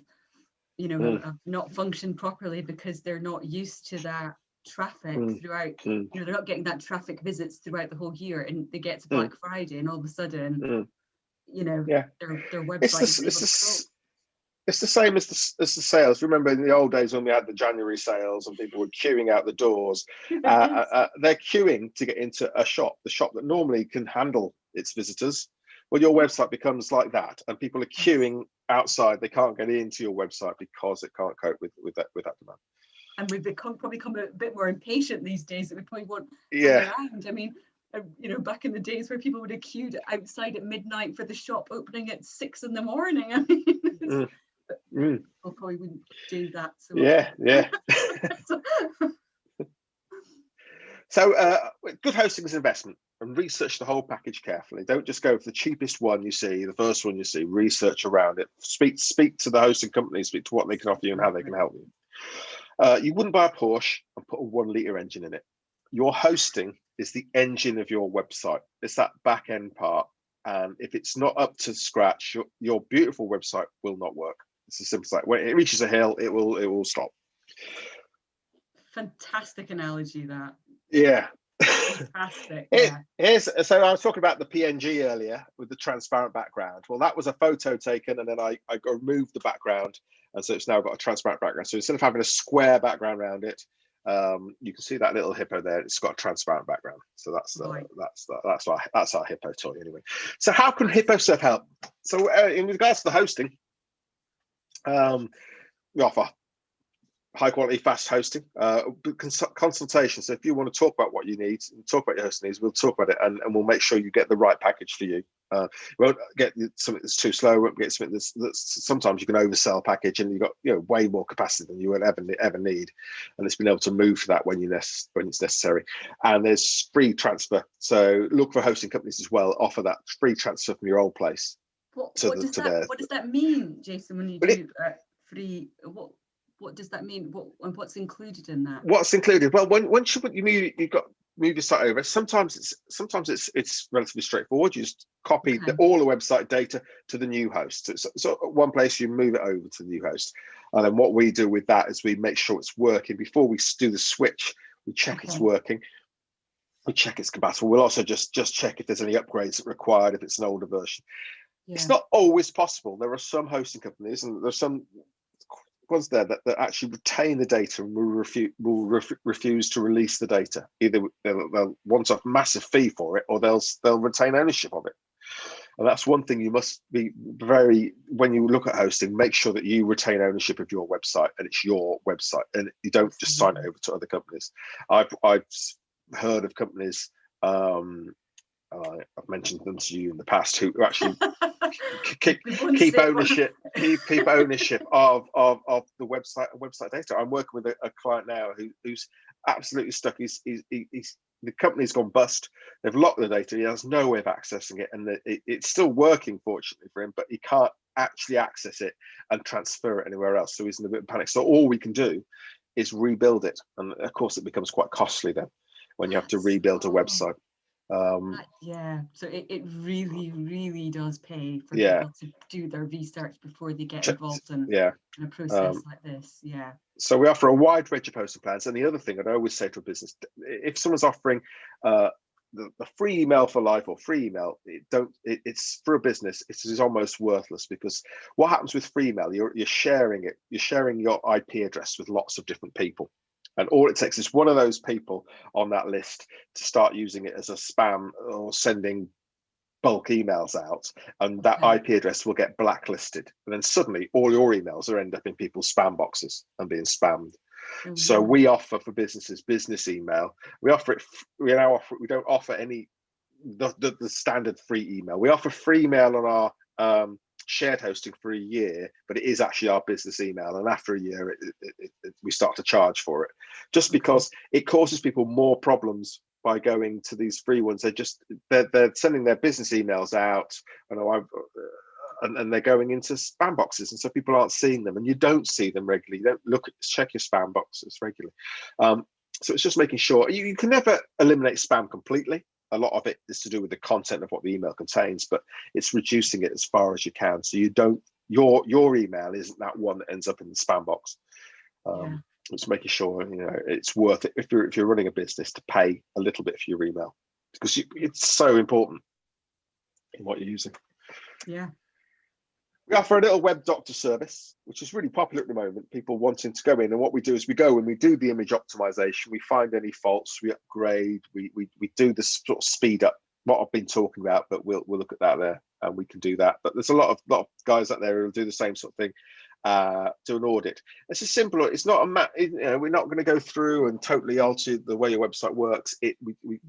have not functioned properly because they're not used to that traffic throughout. They're not getting that traffic visits throughout the whole year, and they get to Black Friday, and all of a sudden, their website. It's the same as the sales. Remember in the old days when we had the January sales and people were queuing out the doors? They're queuing to get into the shop that normally can handle its visitors. Well, your website becomes like that, and people are queuing outside. They can't get into your website because it can't cope with that demand. And we've probably become a bit more impatient these days. That we probably want around. I mean, back in the days where people would have queued outside at midnight for the shop opening at 6 in the morning. I mean. I probably wouldn't do that. So So good hosting is an investment, and research the whole package carefully. Don't just go for the cheapest one you see, the first one you see. Research around it. Speak to the hosting company. Speak to what they can offer you and how they can help you. You wouldn't buy a Porsche and put a 1-litre engine in it. Your hosting is the engine of your website. It's that back end part, and if it's not up to scratch, your beautiful website will not work. It's as simple as that. When it reaches a hill, it will stop. Fantastic analogy, that. Yeah. Fantastic. So I was talking about the PNG earlier with the transparent background. Well, that was a photo taken, and then I removed the background, and so it's now got a transparent background. So instead of having a square background around it, you can see that little hippo there. It's got a transparent background. So that's our hippo toy anyway. So how can HippoServe help? So in regards to the hosting, we offer high quality, fast hosting, consultation. So if you want to talk about what you need, talk about your hosting needs, we'll talk about it, and we'll make sure you get the right package for you. You won't get something that's too slow. Won't get something that's sometimes you can oversell package, and you've got way more capacity than you would ever need. And it's been able to move for that when it's necessary. And there's free transfer. So look for hosting companies as well. Offer that free transfer from your old place. What does that mean, Jason? When you do free, what does that mean? What's included in that? What's included? Well, once you've got move your site over. Sometimes it's relatively straightforward. You just copy all the website data to the new host. So one place you move it over to the new host, and then what we do with that is we make sure it's working before we do the switch. We check it's working. We check it's compatible. We'll also just check if there's any upgrades required if it's an older version. Yeah. It's not always possible. There are some hosting companies, and there's some ones there that actually retain the data and will refuse to release the data. Either they'll want a massive fee for it, or they'll retain ownership of it. And that's one thing you must be when you look at hosting, make sure that you retain ownership of your website, and it's your website, and you don't just sign it over to other companies. I've heard of companies, I've mentioned them to you in the past, who actually keep ownership of the website data. I'm working with a client now who's absolutely stuck. He's the company's gone bust. They've locked the data. He has no way of accessing it, and it's still working, fortunately for him, but he can't actually access it and transfer it anywhere else. So he's in a bit of panic. So all we can do is rebuild it, and of course it becomes quite costly then when you have to rebuild a website. Yeah, so it really does pay for Yeah. people to do their research before they get involved in a process like this. Yeah. So we offer a wide range of hosting plans. And the other thing I'd always say to a business, if someone's offering the free email for life or free email, it's for a business, it is almost worthless, because what happens with free email, you're sharing it, you're sharing your IP address with lots of different people. And all it takes is one of those people on that list to start using it as a spam or sending bulk emails out, and that IP address will get blacklisted. And then suddenly all your emails are end up in people's spam boxes and being spammed. Mm-hmm. So we offer for businesses business email. We offer it. We don't offer any the standard free email. We offer free email on our shared hosting for a year, but it is actually our business email, and after a year we start to charge for it, just because it causes people more problems by going to these free ones. They're sending their business emails out, and they're going into spam boxes, and so people aren't seeing them, and you don't see them regularly. You don't check your spam boxes regularly. So it's just making sure you can never eliminate spam completely. A lot of it is to do with the content of what the email contains, but it's reducing it as far as you can. So you don't, your email isn't that one that ends up in the spam box. It's making sure it's worth it if you're running a business to pay a little bit for your email, because it's so important in what you're using. Yeah. We offer a little web doctor service, which is really popular at the moment, people wanting to go in. And what we do is we go and we do the image optimization, we find any faults, we upgrade, we do the sort of speed up, what I've been talking about, but we'll look at that there, and we can do that. But there's a lot of guys out there who will do the same sort of thing, do an audit. It's as simple. It's not we're not going to go through and totally alter the way your website works. We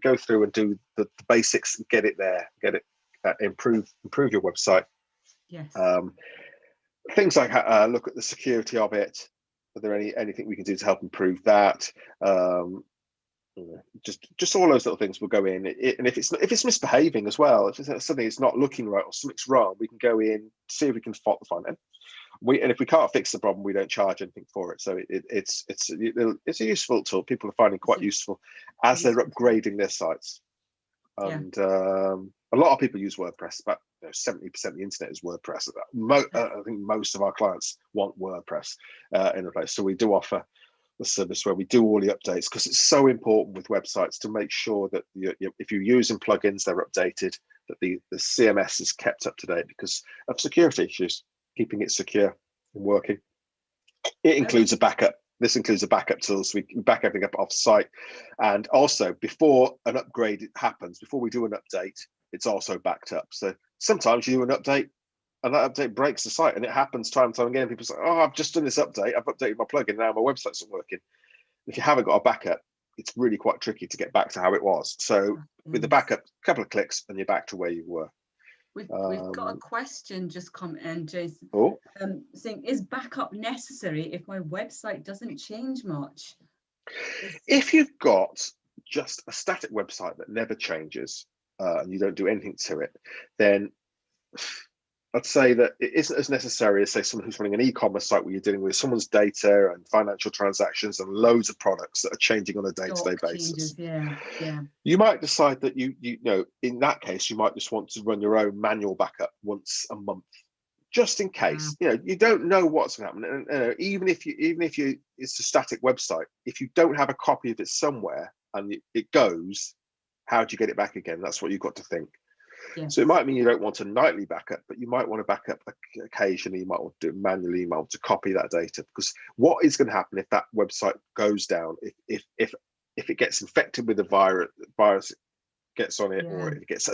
go through and do the basics and get it there, improve your website. Yes. Things like look at the security of it. Are there anything we can do to help improve that? Just all those little things will go in. And if it's misbehaving as well, if something is not looking right or something's wrong, we can go in, see if we can fault the front end. And if we can't fix the problem, we don't charge anything for it. So it's a useful tool. People are finding quite useful as they're upgrading their sites. And a lot of people use WordPress. About 70% of the internet is WordPress. I think most of our clients want WordPress in a place. So we do offer the service where we do all the updates, because it's so important with websites to make sure that if you're using plugins, they're updated, that the CMS is kept up to date because of security issues, keeping it secure and working. It includes a backup. This includes a backup tool, so we can back everything up off site. And also, before an upgrade happens, before we do an update, it's also backed up. So sometimes you do an update and that update breaks the site, and it happens time and time again. People say, oh, I've just done this update. I've updated my plugin. Now my website's not working. If you haven't got a backup, it's really quite tricky to get back to how it was. So with the backup, a couple of clicks and you're back to where you were. We've got a question just come in, Jason, saying, is backup necessary if my website doesn't change much? If you've got just a static website that never changes and you don't do anything to it, then I'd say that it isn't as necessary as, say, someone who's running an e-commerce site where you're dealing with someone's data and financial transactions and loads of products that are changing on a day-to-day basis. Yeah. You might decide that you in that case, you might just want to run your own manual backup once a month, just in case. You don't know what's going to happen. And even if it's a static website, if you don't have a copy of it somewhere and it goes, how do you get it back again? That's what you've got to think. Yes. So it might mean you don't want a nightly backup, but you might want to back up occasionally. You might want to do it manually. You might want to copy that data, because what is going to happen if that website goes down, if it gets infected with a virus gets on it, or it gets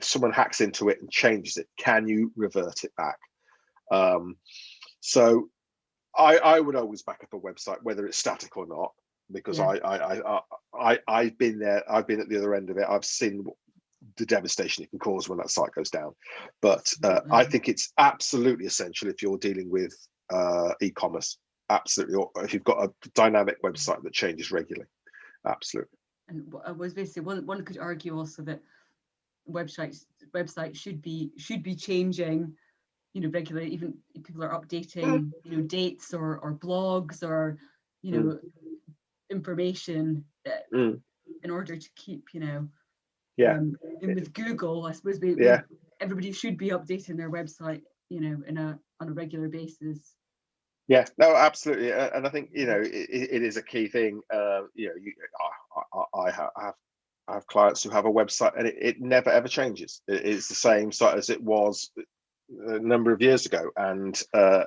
someone hacks into it and changes it, can you revert it back? So I would always back up a website, whether it's static or not, because I I've been there. I've been at the other end of it. I've seen the devastation it can cause when that site goes down. But I think it's absolutely essential if you're dealing with e-commerce. Absolutely, or if you've got a dynamic website that changes regularly. Absolutely. And I was basically one could argue also that websites should be changing, regularly. Even if people are updating, dates or blogs or information in order to keep, and with Google, I suppose everybody should be updating their website, on a regular basis. Yeah, no, absolutely, and I think it is a key thing. I have clients who have a website, and it never ever changes. It's the same site as it was a number of years ago, and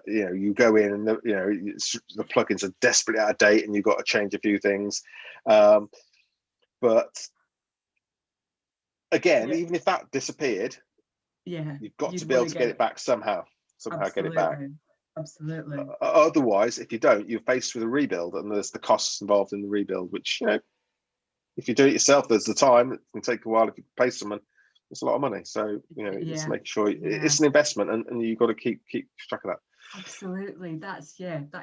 you go in, and the plugins are desperately out of date, and you've got to change a few things. But again, even if that disappeared, you've got to be able to get it back somehow. Get it back. Absolutely. Otherwise, if you don't, you're faced with a rebuild, and there's the costs involved in the rebuild, which, if you do it yourself, there's the time. It can take a while. If you pay someone, it's a lot of money. So, it's making sure it's an investment, and you've got to keep track of that. Absolutely. That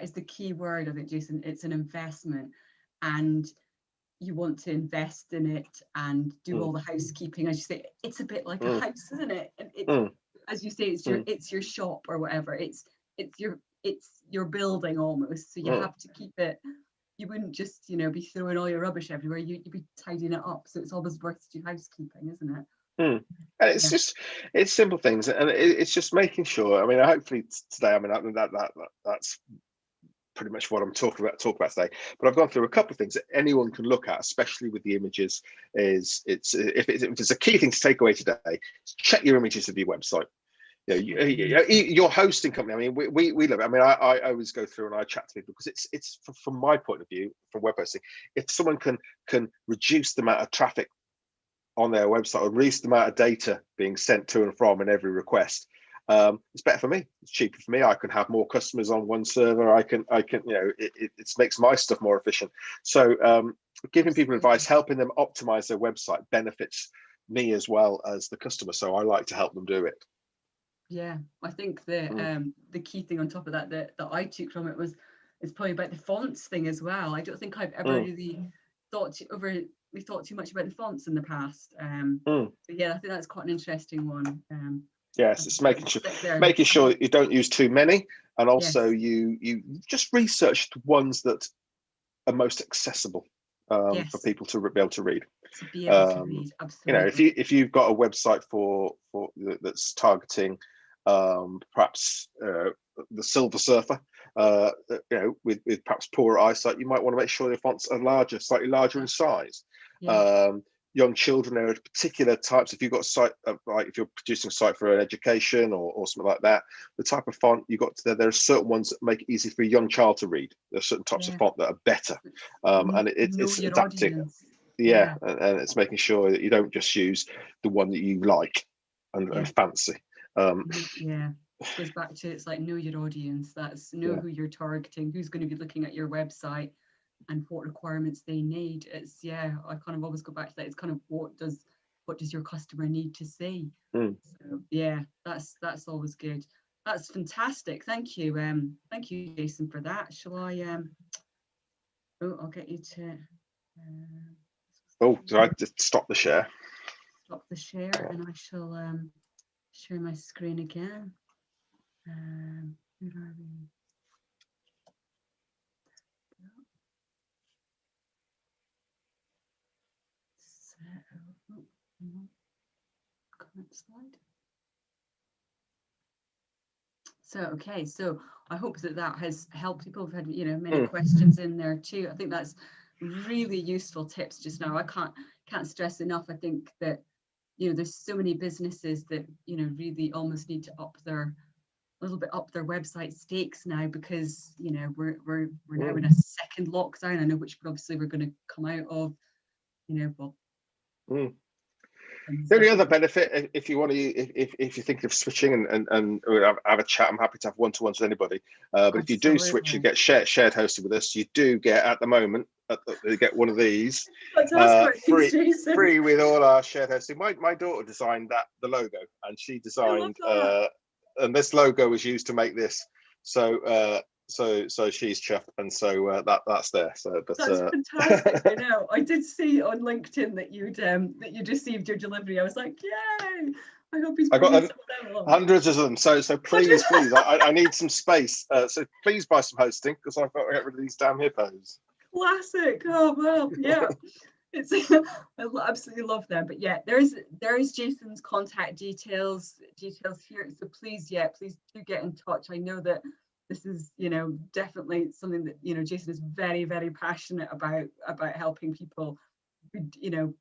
is the key word, I think, Jason. It's an investment, and you want to invest in it and do all the housekeeping. As you say, it's a bit like a house, isn't it? And as you say, it's your shop or whatever. It's your building almost. So you have to keep it. You wouldn't just be throwing all your rubbish everywhere. You'd be tidying it up. So it's always worth to do housekeeping, isn't it? And it's simple things, and it's just making sure. I mean, hopefully today, that's pretty much what I'm talking about today. But I've gone through a couple of things that anyone can look at, especially with the images. If it's a key thing to take away today, check your images of your website. Your hosting company. I mean, we love it. I mean, I always go through and I chat to people, because it's from my point of view, from web hosting, if someone can reduce the amount of traffic on their website, or reduce the amount of data being sent to and from in every request, it's better for me. It's cheaper for me. I can have more customers on one server. I can it makes my stuff more efficient. So giving people advice, helping them optimize their website benefits me as well as the customer. So I like to help them do it. Yeah, I think the key thing on top of that I took from it is probably about the fonts thing as well. I don't think I've ever really thought too much about the fonts in the past. But yeah, I think that's quite an interesting one. Yes, it's making sure you don't use too many, and also you just research the ones that are most accessible for people to be able to read. To be able to read, absolutely. If you've got a website for that's targeting perhaps the Silver Surfer, with perhaps poorer eyesight, you might want to make sure your fonts are slightly larger in size. Young children, there are particular types. If you've got a site, like if you're producing a site for an education or something like that, the type of font you got there are certain ones that make it easy for a young child to read. There are certain types of font that are better, and it's adapting. And it's making sure that you don't just use the one that you like and fancy. It goes back to, it's like, know your audience. That's know who you're targeting, who's going to be looking at your website, and what requirements they need. It's I kind of always go back to that. It's kind of what does your customer need to see. So that's always good. That's fantastic. Thank you, Jason, for that. Shall I I'll get you to did I just stop the share? Stop the share, and I shall share my screen again. Where are we? Comment slide. So I hope that has helped people. Who've had many questions in there too. I think that's really useful tips just now. I can't stress enough. I think that there's so many businesses that really almost need to up their website stakes now, because we're now in a second lockdown. I know, which obviously we're going to come out of. The only other benefit, if you want to, if you think of switching and have a chat, I'm happy to have one-to-ones with anybody. But if you do switch, you get shared hosting with us. You do get, at the moment, you get one of these free with all our shared hosting. My daughter designed the logo, and she designed and this logo was used to make this. So she's chuffed, and so that's there. So but, that's fantastic. You know, I did see on LinkedIn that you'd received your delivery. I was like, yay! I hope he's. I got hundreds of them. So please, I need some space. So please buy some hosting, because I've got to get rid of these damn hippos. Classic. Oh well, yeah. It's I absolutely love them. But yeah, there is Jason's contact details here. So please do get in touch. I know that this is, you know, definitely something that, you know, Jason is very, very passionate about helping people. You know,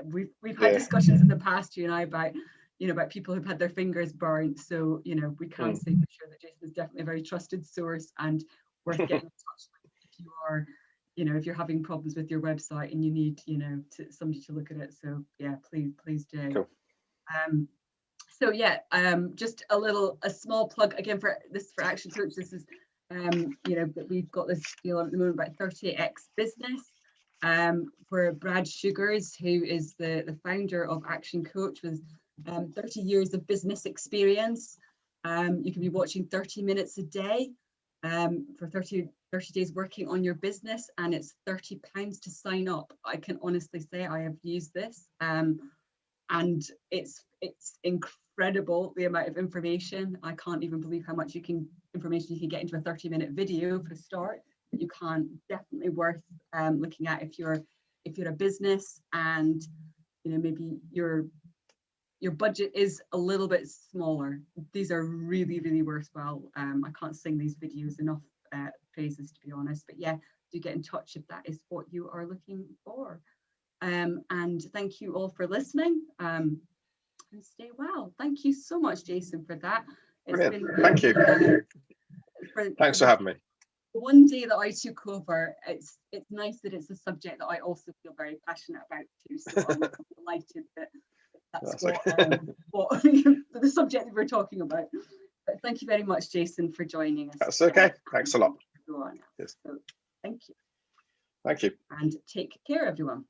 we've had discussions in the past, you and I, about, you know, about people who've had their fingers burnt. So, you know, we can say for sure that Jason is definitely a very trusted source and worth getting in touch with if you are, you know, if you're having problems with your website and you need, you know, somebody to look at it. So yeah, please do. Cool. So yeah, just a small plug again for Action Coach. This is, you know, but we've got this deal at the moment about 30x Business for Brad Sugars, who is the founder of Action Coach with 30 years of business experience. You can be watching 30 minutes a day for 30 days working on your business, and it's £30 to sign up. I can honestly say I have used this, and it's incredible the amount of information. I can't even believe how much information you can get into a 30-minute video for a start. You can definitely worth looking at if you're a business and, you know, maybe your budget is a little bit smaller. These are really, really worthwhile. I can't sing these videos enough praises, to be honest, but yeah, do get in touch if that is what you are looking for. And thank you all for listening, and stay well. Thank you so much, Jason, for that. Thank you. Thanks for having me. One day that I took over, it's nice that it's a subject that I also feel very passionate about too. So I'm delighted that that's what the subject that we're talking about. But thank you very much, Jason, for joining us. That's okay. Thanks a lot. Go on. Yes. So, thank you. Thank you. And take care, everyone.